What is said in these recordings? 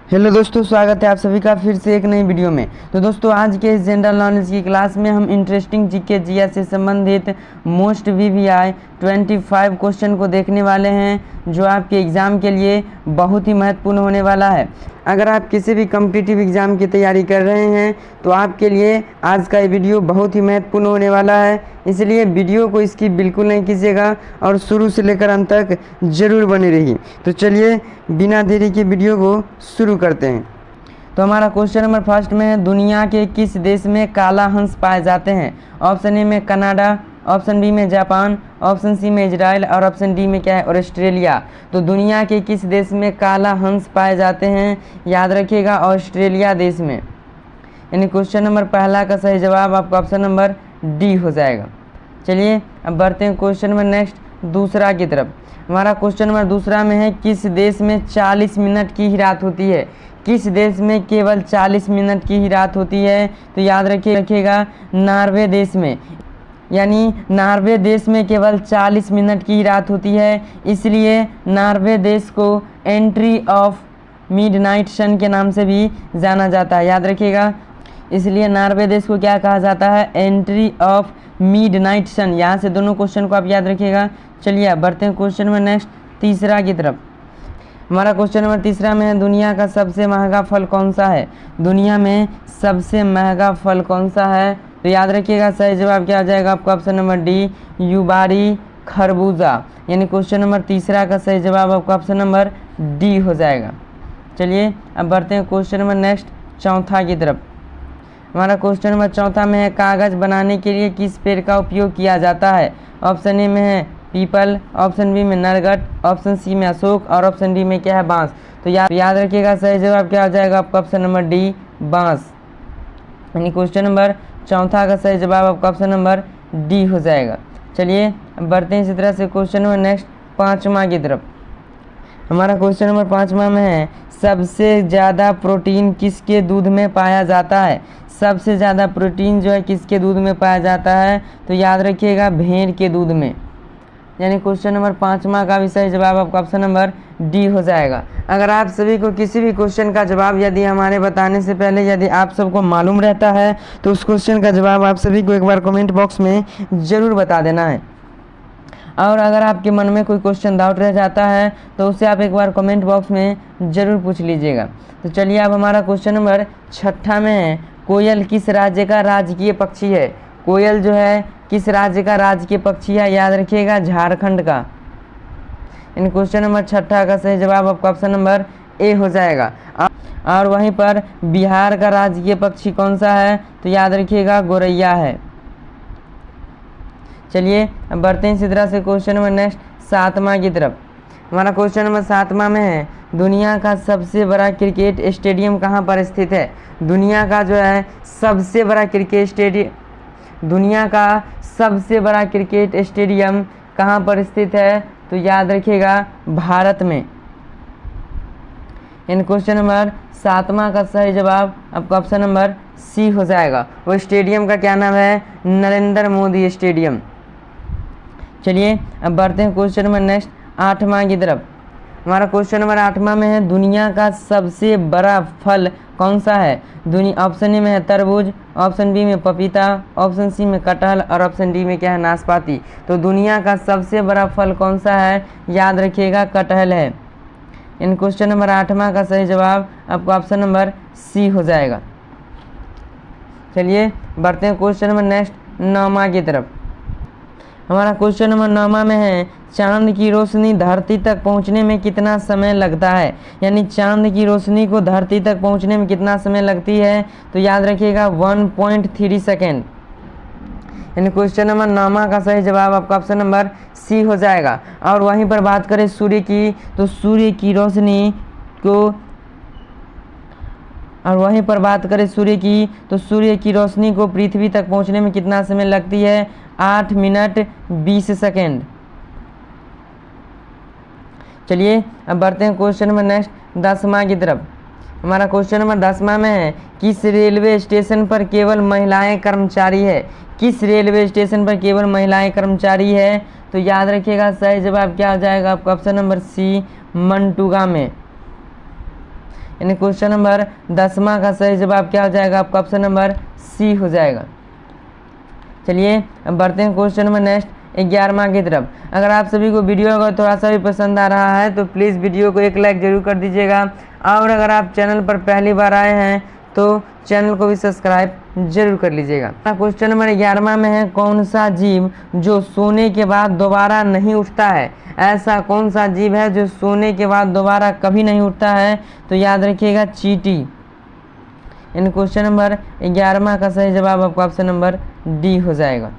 Hello दोस्तों, स्वागत है आप सभी का फिर से एक नई वीडियो में। तो दोस्तों, आज के इस जनरल नॉलेज की क्लास में हम इंटरेस्टिंग जीके जीएस से संबंधित मोस्ट वीवीआई 25 क्वेश्चन को देखने वाले हैं, जो आपके एग्ज़ाम के लिए बहुत ही महत्वपूर्ण होने वाला है। अगर आप किसी भी कॉम्पिटिटिव एग्ज़ाम की तैयारी कर रहे हैं तो आपके लिए आज का ये वीडियो बहुत ही महत्वपूर्ण होने वाला है, इसलिए वीडियो को स्किप बिल्कुल नहीं कीजिएगा और शुरू से लेकर अंत तक ज़रूर बने रहिए। तो चलिए बिना देरी के वीडियो को शुरू करते हैं। तो हमारा क्वेश्चन नंबर फर्स्ट में है, दुनिया के किस देश में काला हंस पाए जाते हैं? ऑप्शन ए में कनाडा, ऑप्शन बी में जापान, ऑप्शन सी में इजराइल और ऑप्शन डी में क्या है, ऑस्ट्रेलिया। तो दुनिया के किस देश में काला हंस पाए जाते हैं? याद रखिएगा, ऑस्ट्रेलिया देश में। यानी क्वेश्चन नंबर पहला का सही जवाब आपका ऑप्शन नंबर डी हो जाएगा। चलिए अब बढ़ते हैं क्वेश्चन नंबर नेक्स्ट दूसरा की तरफ। हमारा क्वेश्चन नंबर दूसरा में है, किस देश में 40 मिनट की ही रात होती है? किस देश में केवल 40 मिनट की ही रात होती है? तो याद रखिएगा, नॉर्वे देश में। यानी नॉर्वे देश में केवल 40 मिनट की ही रात होती है, इसलिए नॉर्वे देश को एंट्री ऑफ मिडनाइट सन के नाम से भी जाना जाता है। याद रखिएगा, इसलिए नॉर्वे देश को क्या कहा जाता है? एंट्री ऑफ मिडनाइट सन। यहाँ से दोनों क्वेश्चन को आप याद रखिएगा। चलिए अब बढ़ते हैं क्वेश्चन में नेक्स्ट तीसरा की तरफ। हमारा क्वेश्चन नंबर तीसरा में है, दुनिया का सबसे महंगा फल कौन सा है? दुनिया में सबसे महंगा फल कौन सा है? तो याद रखिएगा, सही जवाब क्या आ जाएगा आपका ऑप्शन नंबर डी, युबारी खरबूजा। यानी क्वेश्चन नंबर तीसरा का सही जवाब आपका ऑप्शन नंबर डी हो जाएगा। चलिए अब बढ़ते हैं क्वेश्चन नंबर नेक्स्ट चौथा की तरफ। हमारा क्वेश्चन नंबर चौथा में है, कागज़ बनाने के लिए किस पेड़ का उपयोग किया जाता है? ऑप्शन ए में है पीपल, ऑप्शन बी में नरगट, ऑप्शन सी में अशोक और ऑप्शन डी में क्या है, बांस। तो याद रखिएगा, सही जवाब क्या हो जाएगा आपका ऑप्शन नंबर डी, बांस। यानी क्वेश्चन नंबर चौथा का सही जवाब आपका ऑप्शन नंबर डी हो जाएगा। चलिए अब बढ़ते हैं इसी तरह से क्वेश्चन नंबर नेक्स्ट पाँचवा की तरफ। हमारा क्वेश्चन नंबर पाँचवा में है, सबसे ज़्यादा प्रोटीन किसके दूध में पाया जाता है? सबसे ज़्यादा प्रोटीन जो है किसके दूध में पाया जाता है? तो याद रखिएगा, भेड़ के दूध में। यानी क्वेश्चन नंबर पाँचवा का भी सही जवाब आपका ऑप्शन नंबर डी हो जाएगा। अगर आप सभी को किसी भी क्वेश्चन का जवाब यदि हमारे बताने से पहले यदि आप सबको मालूम रहता है तो उस क्वेश्चन का जवाब आप सभी को एक बार कमेंट बॉक्स में ज़रूर बता देना है। और अगर आपके मन में कोई क्वेश्चन डाउट रह जाता है तो उसे आप एक बार कमेंट बॉक्स में ज़रूर पूछ लीजिएगा। तो चलिए अब हमारा क्वेश्चन नंबर छठा में है, कोयल किस राज्य का राजकीय पक्षी है? कोयल जो है किस राज्य का राजकीय पक्षी है? याद रखिएगा, झारखंड का। इन क्वेश्चन नंबर छठा का सही जवाब आपका ऑप्शन नंबर ए हो जाएगा। और वहीं पर बिहार का राजकीय पक्षी कौन सा है? तो याद रखिएगा, गोरैया है। चलिए अब बढ़ते हैं इसी तरह से क्वेश्चन नंबर नेक्स्ट सातवां की तरफ। हमारा क्वेश्चन नंबर सातवां में है, दुनिया का सबसे बड़ा क्रिकेट स्टेडियम कहाँ पर स्थित है? दुनिया का जो है सबसे बड़ा क्रिकेट स्टेडियम, दुनिया का सबसे बड़ा क्रिकेट स्टेडियम कहाँ पर स्थित है? तो याद रखिएगा, भारत में। इन क्वेश्चन नंबर सातवां का सही जवाब आपका ऑप्शन नंबर सी हो जाएगा। वो स्टेडियम का क्या नाम है? नरेंद्र मोदी स्टेडियम। चलिए अब बढ़ते हैं क्वेश्चन नंबर नेक्स्ट आठवां की तरफ। हमारा क्वेश्चन नंबर आठवां में है, दुनिया का सबसे बड़ा फल कौन सा है? ऑप्शन ए में है तरबूज, ऑप्शन बी में पपीता, ऑप्शन सी में कटहल और ऑप्शन डी में क्या है, नाशपाती। तो दुनिया का सबसे बड़ा फल कौन सा है? याद रखिएगा, कटहल है। इन क्वेश्चन नंबर आठवां का सही जवाब आपका ऑप्शन नंबर सी हो जाएगा। चलिए बढ़ते हैं क्वेश्चन नंबर नेक्स्ट नौवां की तरफ। हमारा क्वेश्चन नंबर नौवां में है, चांद की रोशनी धरती तक पहुंचने में कितना समय लगता है? यानी चांद की रोशनी को धरती तक पहुंचने में कितना समय लगती है? तो याद रखिएगा, 1.3 सेकेंड। यानी क्वेश्चन नंबर नौवां का सही जवाब आपका ऑप्शन नंबर सी हो जाएगा। और वहीं पर बात करें सूर्य की, तो सूर्य की रोशनी को, और वहीं पर बात करें सूर्य की, तो सूर्य की रोशनी को पृथ्वी तक पहुंचने में कितना समय लगती है? 8 मिनट 20 सेकेंड। चलिए अब बढ़ते हैं क्वेश्चन नंबर नेक्स्ट 10वां की तरफ। हमारा क्वेश्चन नंबर 10वां में है, किस रेलवे स्टेशन पर केवल महिलाएं कर्मचारी है? किस रेलवे स्टेशन पर केवल महिलाएं कर्मचारी है? तो याद रखिएगा, सही जवाब क्या हो जाएगा आपका ऑप्शन नंबर सी, मनटूगा में। यानी क्वेश्चन नंबर 10वां का सही जवाब क्या हो जाएगा आपका ऑप्शन नंबर सी हो जाएगा। चलिए अब बढ़ते हैं क्वेश्चन नंबर नेक्स्ट 11वां की तरफ। अगर आप सभी को वीडियो अगर थोड़ा सा भी पसंद आ रहा है तो प्लीज़ वीडियो को एक लाइक जरूर कर दीजिएगा, और अगर आप चैनल पर पहली बार आए हैं तो चैनल को भी सब्सक्राइब जरूर कर लीजिएगा। क्वेश्चन नंबर 11वां में है, कौन सा जीव जो सोने के बाद दोबारा नहीं उठता है? ऐसा कौन सा जीव है जो सोने के बाद दोबारा कभी नहीं उठता है? तो याद रखिएगा चींटी। इन क्वेश्चन नंबर 11वां का सही जवाब आपका ऑप्शन नंबर डी हो जाएगा।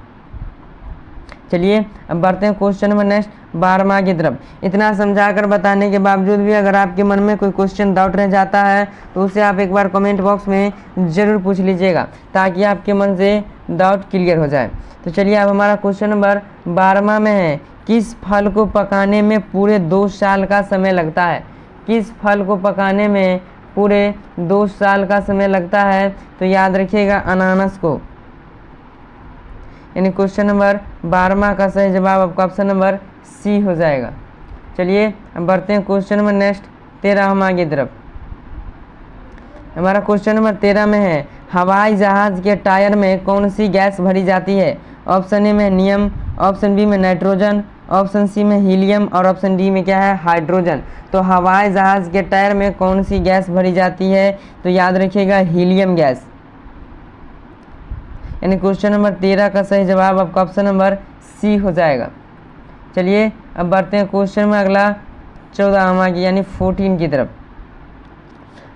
चलिए अब बढ़ते हैं क्वेश्चन नंबर नेक्स्ट 12वां की तरफ। इतना समझा कर बताने के बावजूद भी अगर आपके मन में कोई क्वेश्चन डाउट रह जाता है तो उसे आप एक बार कमेंट बॉक्स में ज़रूर पूछ लीजिएगा, ताकि आपके मन से डाउट क्लियर हो जाए। तो चलिए अब हमारा क्वेश्चन नंबर 12वां में है, किस फल को पकाने में पूरे 2 साल का समय लगता है? किस फल को पकाने में पूरे 2 साल का समय लगता है? तो याद रखिएगा अनानास को। यानी क्वेश्चन नंबर 12वां का सही जवाब आपका ऑप्शन नंबर सी हो जाएगा। चलिए अब बढ़ते हैं क्वेश्चन नंबर नेक्स्ट 13वां की तरफ। हमारा क्वेश्चन नंबर 13 में है, हवाई जहाज के टायर में कौन सी गैस भरी जाती है? ऑप्शन ए में नियम, ऑप्शन बी में नाइट्रोजन, ऑप्शन सी में हीलियम और ऑप्शन डी में क्या है हाइड्रोजन। तो हवाई जहाज के टायर में कौन सी गैस भरी जाती है? तो याद रखिएगा हीलियम गैस। यानी क्वेश्चन नंबर 13 का सही जवाब आपका ऑप्शन नंबर सी हो जाएगा। चलिए अब बढ़ते हैं क्वेश्चन में अगला 14वां की यानी 14 की तरफ।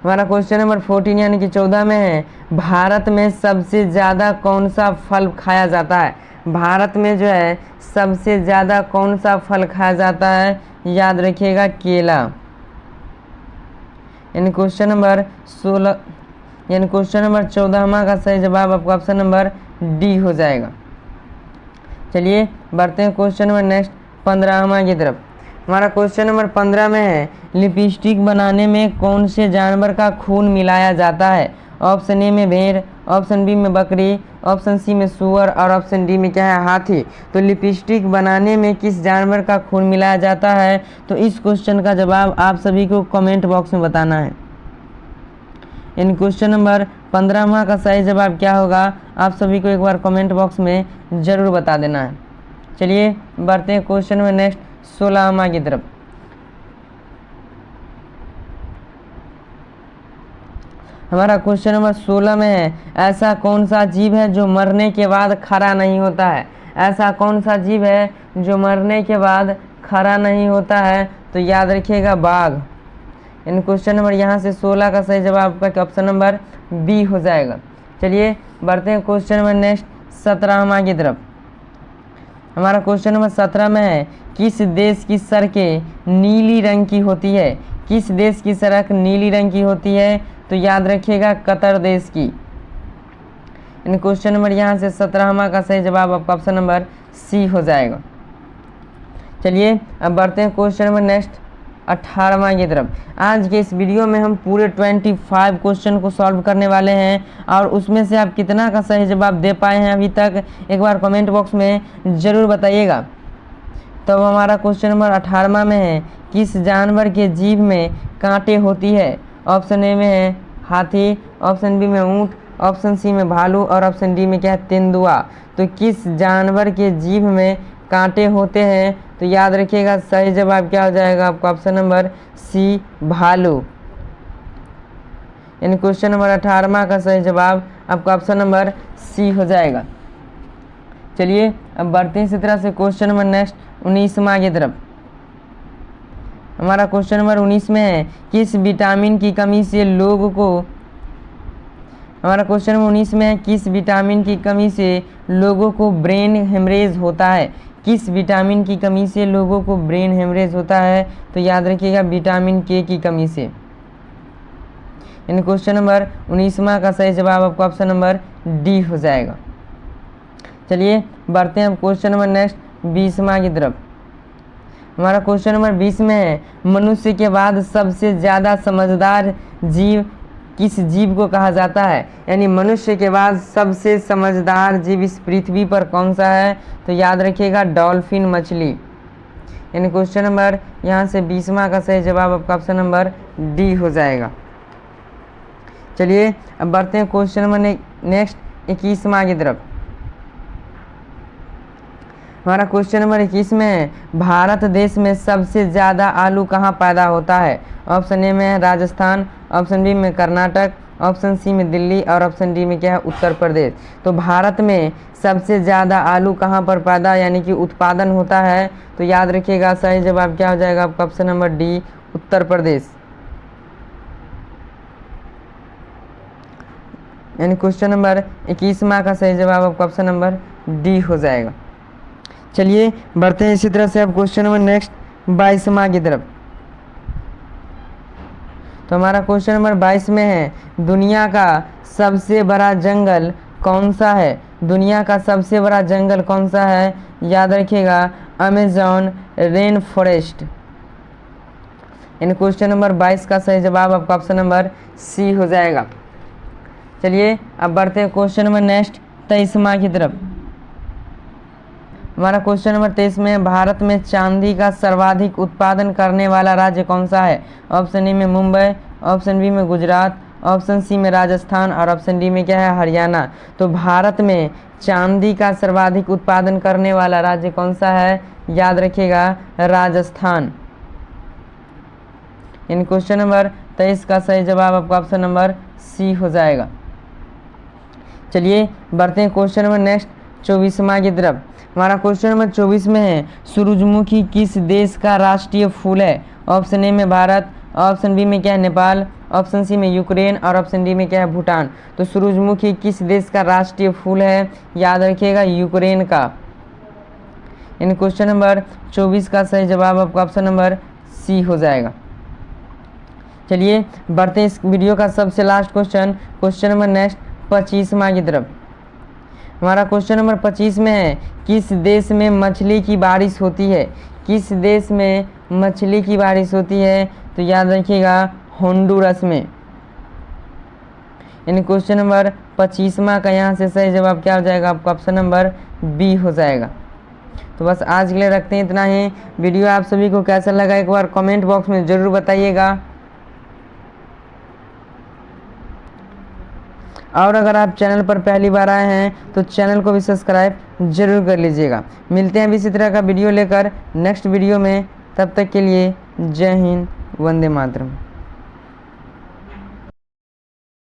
हमारा क्वेश्चन नंबर 14 यानी कि 14 में है, भारत में सबसे ज़्यादा कौन सा फल खाया जाता है? भारत में जो है सबसे ज़्यादा कौन सा फल खाया जाता है? याद रखिएगा केला। यानी क्वेश्चन नंबर 16 यानी क्वेश्चन नंबर 14वां का सही जवाब आपका ऑप्शन नंबर डी हो जाएगा। चलिए बढ़ते हैं क्वेश्चन नंबर नेक्स्ट 15वां की तरफ। हमारा क्वेश्चन नंबर 15 में है, लिपस्टिक बनाने में कौन से जानवर का खून मिलाया जाता है? ऑप्शन ए में भेड़, ऑप्शन बी में बकरी, ऑप्शन सी में सूअर और ऑप्शन डी में क्या है हाथी। तो लिपस्टिक बनाने में किस जानवर का खून मिलाया जाता है? तो इस क्वेश्चन का जवाब आप सभी को कमेंट बॉक्स में बताना है। इन क्वेश्चन नंबर 15वां का सही जवाब क्या होगा आप सभी को एक बार कमेंट बॉक्स में ज़रूर बता देना है। चलिए बढ़ते हैं क्वेश्चन में नेक्स्ट 16वां की तरफ। हमारा क्वेश्चन नंबर 16 में है, ऐसा कौन सा जीव है जो मरने के बाद खड़ा नहीं होता है? ऐसा कौन सा जीव है जो मरने के बाद खड़ा नहीं होता है? तो याद रखिएगा बाघ। इन क्वेश्चन नंबर यहाँ से 16 का सही जवाब आपका ऑप्शन नंबर बी हो जाएगा। चलिए बढ़ते हैं क्वेश्चन नंबर नेक्स्ट 17वां की तरफ। हमारा क्वेश्चन नंबर 17 में है, किस देश की सड़कें नीली रंग की होती है? किस देश की सड़क नीली रंग की होती है? तो याद रखिएगा कतर देश की। इन क्वेश्चन नंबर यहाँ से 17वां का सही जवाब आपका ऑप्शन नंबर सी हो जाएगा। चलिए अब बढ़ते हैं क्वेश्चन नंबर नेक्स्ट 18वां की तरफ। आज के इस वीडियो में हम पूरे 25 क्वेश्चन को सॉल्व करने वाले हैं, और उसमें से आप कितना का सही जवाब दे पाए हैं अभी तक एक बार कमेंट बॉक्स में ज़रूर बताइएगा। तो हमारा क्वेश्चन नंबर 18वां में है, किस जानवर के जीभ में कांटे होती है? ऑप्शन ए में है हाथी, ऑप्शन बी में ऊँट, ऑप्शन सी में भालू और ऑप्शन डी में क्या है तेंदुआ। तो किस जानवर के जीभ में कांटे होते हैं? तो याद रखिएगा सही जवाब क्या हो जाएगा आपका ऑप्शन नंबर सी भालू। यानी क्वेश्चन नंबर 18वां का सही जवाब आपका ऑप्शन नंबर सी हो जाएगा। चलिए अब बढ़ते हैं इसी तरह से क्वेश्चन नंबर नेक्स्ट 19वां की तरफ। हमारा क्वेश्चन नंबर 19 में है, किस विटामिन की कमी से लोगों को हमारा क्वेश्चन नंबर 19 में है, किस विटामिन की कमी से लोगों को ब्रेन हेमरेज होता है? किस विटामिन की कमी से लोगों को ब्रेन हेमरेज होता है? तो याद रखिएगा विटामिन के की कमी से। इन क्वेश्चन नंबर 19वां का सही जवाब आपका ऑप्शन नंबर डी हो जाएगा। चलिए बढ़ते हैं क्वेश्चन नंबर नेक्स्ट 20वां की तरफ। हमारा क्वेश्चन नंबर 20 में है, मनुष्य के बाद सबसे ज़्यादा समझदार जीव किस जीव को कहा जाता है? यानी मनुष्य के बाद सबसे समझदार जीव इस पृथ्वी पर कौन सा है? तो याद रखिएगा डॉल्फिन मछली। यानी क्वेश्चन नंबर यहाँ से 20वां का सही जवाब आपका ऑप्शन नंबर डी हो जाएगा। चलिए अब बढ़ते हैं क्वेश्चन नंबर नेक्स्ट 21वां की तरफ। हमारा क्वेश्चन नंबर 21 में है, भारत देश में सबसे ज़्यादा आलू कहाँ पैदा होता है? ऑप्शन ए में है राजस्थान, ऑप्शन बी में कर्नाटक, ऑप्शन सी में दिल्ली और ऑप्शन डी में क्या है उत्तर प्रदेश। तो भारत में सबसे ज़्यादा आलू कहाँ पर पैदा यानी कि उत्पादन होता है? तो याद रखिएगा सही जवाब क्या हो जाएगा आपका option number D Uttar Pradesh. यानी क्वेश्चन नंबर 21वां का सही जवाब आपका ऑप्शन नंबर डी हो जाएगा। चलिए बढ़ते हैं इसी तरह से अब क्वेश्चन नंबर नेक्स्ट 22वां की तरफ। तो हमारा क्वेश्चन नंबर 22 में है, दुनिया का सबसे बड़ा जंगल कौन सा है? दुनिया का सबसे बड़ा जंगल कौन सा है? याद रखिएगा अमेज़न रेन फॉरेस्ट। इन क्वेश्चन नंबर 22 का सही जवाब आपका ऑप्शन नंबर सी हो जाएगा। चलिए अब बढ़ते हैं क्वेश्चन नंबर नेक्स्ट 23वां की तरफ। हमारा क्वेश्चन नंबर 23 में, भारत में चांदी का सर्वाधिक उत्पादन करने वाला राज्य कौन सा है? ऑप्शन ए में मुंबई, ऑप्शन बी में गुजरात, ऑप्शन सी में राजस्थान और ऑप्शन डी में क्या है हरियाणा। तो भारत में चांदी का सर्वाधिक उत्पादन करने वाला राज्य कौन सा है? याद रखिएगा राजस्थान। इन क्वेश्चन नंबर 23 का सही जवाब आपका ऑप्शन नंबर सी हो जाएगा। चलिए बढ़ते हैं क्वेश्चन नंबर नेक्स्ट 24वां की तरफ। हमारा क्वेश्चन नंबर 24 में है, सूरजमुखी किस देश का राष्ट्रीय फूल है? ऑप्शन ए में भारत, ऑप्शन बी में क्या है नेपाल, ऑप्शन सी में यूक्रेन और ऑप्शन डी में क्या है भूटान। तो सूरजमुखी किस देश का राष्ट्रीय फूल है? याद रखिएगा यूक्रेन का। इन क्वेश्चन नंबर 24 का सही जवाब आपका ऑप्शन नंबर सी हो जाएगा। चलिए बढ़ते हैं इस वीडियो का सबसे लास्ट क्वेश्चन नंबर नेक्स्ट 25वां की तरफ। हमारा क्वेश्चन नंबर 25 में है, किस देश में मछली की बारिश होती है? किस देश में मछली की बारिश होती है? तो याद रखिएगा होंडुरस में। इन क्वेश्चन नंबर 25वां का यहाँ से सही जवाब क्या हो जाएगा आपका ऑप्शन नंबर बी हो जाएगा। तो बस आज के लिए रखते हैं इतना ही। वीडियो आप सभी को कैसा लगा एक बार कमेंट बॉक्स में ज़रूर बताइएगा। और अगर आप चैनल पर पहली बार आए हैं तो चैनल को भी सब्सक्राइब जरूर कर लीजिएगा। मिलते हैं अभी इसी तरह का वीडियो लेकर नेक्स्ट वीडियो में। तब तक के लिए जय हिंद, वंदे मातरम।